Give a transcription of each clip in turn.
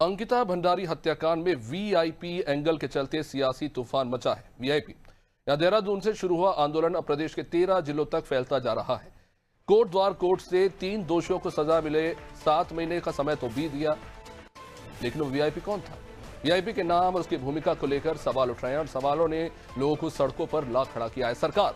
अंकिता भंडारी हत्याकांड में VIP angle के चलते सियासी तूफान मचा है। वीआईपी यहां देहरादून से शुरू हुआ आंदोलन अब प्रदेश के 13 जिलों तक फैलता जा रहा है। कोट द्वार कोर्ट से 3 दोषियों को सजा मिले, 7 महीने का समय तो बीत गया, लेकिन वो वीआईपी कौन था? वीआईपी के नाम और उसकी भूमिका को लेकर सवाल उठ रहे हैं और सवालों ने लोगों को सड़कों पर ला खड़ा किया है। सरकार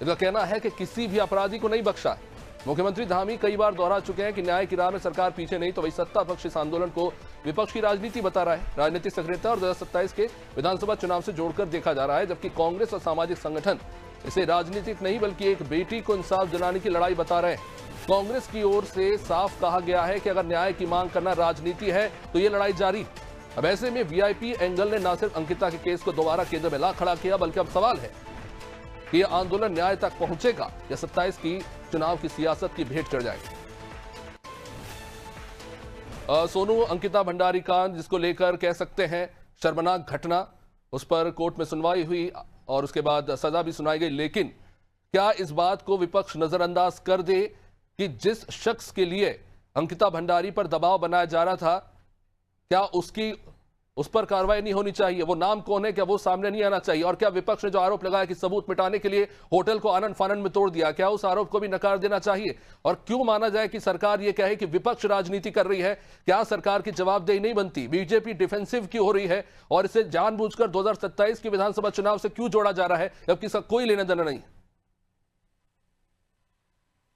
इसका कहना है कि किसी भी अपराधी को नहीं बख्शा है। मुख्यमंत्री धामी कई बार दोहरा चुके हैं कि न्याय की राह में सरकार पीछे नहीं, तो वही सत्ता पक्ष इस आंदोलन को विपक्ष की राजनीति बता रहा है। राजनीतिक सक्रियता और 2027 के विधानसभा चुनाव से जोड़कर देखा जा रहा है, जबकि कांग्रेस और सामाजिक संगठन इसे राजनीतिक नहीं बल्कि एक बेटी को इंसाफ दिलाने की लड़ाई बता रहे हैं। कांग्रेस की ओर से साफ कहा गया है कि अगर न्याय की मांग करना राजनीति है तो ये लड़ाई जारी। अब ऐसे में वीआईपी एंगल ने न सिर्फ अंकिता के केस को दोबारा केंद्र में ला खड़ा किया, बल्कि अब सवाल है कि यह आंदोलन न्याय तक पहुंचेगा या 27 की चुनाव की सियासत की भेंट चढ़ जाएगी। सोनू, अंकिता भंडारी कांड जिसको लेकर कह सकते हैं शर्मनाक घटना, उस पर कोर्ट में सुनवाई हुई और उसके बाद सजा भी सुनाई गई, लेकिन क्या इस बात को विपक्ष नजरअंदाज कर दे कि जिस शख्स के लिए अंकिता भंडारी पर दबाव बनाया जा रहा था, क्या उस पर कार्रवाई नहीं होनी चाहिए? वो नाम कौन है, क्या वो सामने नहीं आना चाहिए? और क्या विपक्ष ने जो आरोप लगाया कि सबूत मिटाने के लिए होटल को आनन फानन में तोड़ दिया, क्या उस आरोप को भी नकार देना चाहिए? और क्यों माना जाए कि सरकार ये कहे कि विपक्ष राजनीति कर रही है? क्या सरकार की जवाबदेही नहीं बनती? बीजेपी डिफेंसिव क्यों हो रही है और इसे जानबूझकर 2027 के विधानसभा चुनाव से क्यों जोड़ा जा रहा है, जबकि इसका कोई लेना देना नहीं?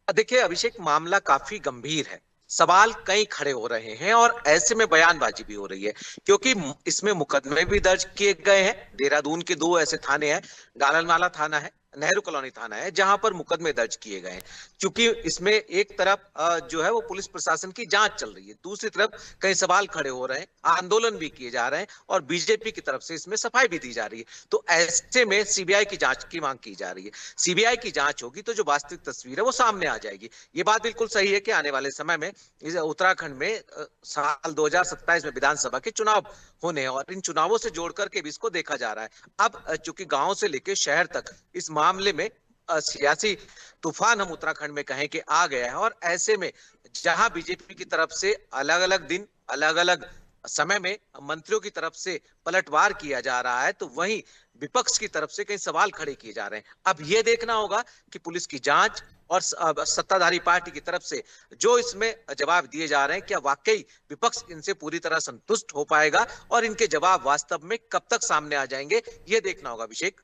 देखिए अभिषेक, मामला काफी गंभीर है, सवाल कई खड़े हो रहे हैं और ऐसे में बयानबाजी भी हो रही है, क्योंकि इसमें मुकदमे भी दर्ज किए गए हैं। देहरादून के 2 ऐसे थाने हैं, गालनवाला थाना है, नेहरू कॉलोनी थाना है, जहां पर मुकदमे दर्ज किए गए हैं। क्योंकि इसमें एक तरफ जो है वो पुलिस प्रशासन की जांच चल रही है, दूसरी तरफ कई सवाल खड़े हो रहे हैं, आंदोलन भी किए जा रहे हैं और बीजेपी की तरफ से इसमें सफाई भी दी जा रही है। तो ऐसे में सीबीआई की जांच की मांग की जा रही है। सीबीआई की जांच होगी तो जो वास्तविक तस्वीर है वो सामने आ जाएगी। ये बात बिल्कुल सही है कि आने वाले समय में इस उत्तराखंड में साल 2027 में विधानसभा के चुनाव होने हैं और इन चुनावों से जोड़ करके भी इसको देखा जा रहा है। अब चूंकि गांव से लेकर शहर तक इस मामले में सियासी तूफान हम उत्तराखंड में कहें कि आ गया है और ऐसे में जहां बीजेपी की तरफ से अलग अलग दिन अलग अलग समय में मंत्रियों की तरफ से पलटवार किया जा रहा है, तो वहीं विपक्ष की तरफ से कई सवाल खड़े किए जा रहे हैं। अब यह देखना होगा कि पुलिस की जांच और सत्ताधारी पार्टी की तरफ से जो इसमें जवाब दिए जा रहे हैं, क्या वाकई विपक्ष इनसे पूरी तरह संतुष्ट हो पाएगा और इनके जवाब वास्तव में कब तक सामने आ जाएंगे, ये देखना होगा। अभिषेक,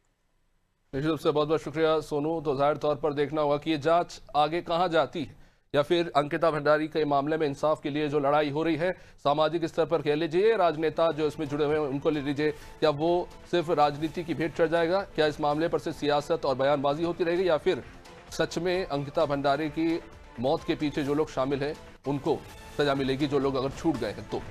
निश्चित रूप से बहुत बहुत शुक्रिया सोनू। तो जाहिर तौर पर देखना होगा कि ये जांच आगे कहां जाती है, या फिर अंकिता भंडारी के मामले में इंसाफ के लिए जो लड़ाई हो रही है सामाजिक स्तर पर कह लीजिए, राजनेता जो इसमें जुड़े हुए हैं उनको ले लीजिए, क्या वो सिर्फ राजनीति की भेंट चढ़ जाएगा? क्या इस मामले पर से सियासत और बयानबाजी होती रहेगी, या फिर सच में अंकिता भंडारी की मौत के पीछे जो लोग शामिल हैं उनको सजा मिलेगी, जो लोग अगर छूट गए हैं तो?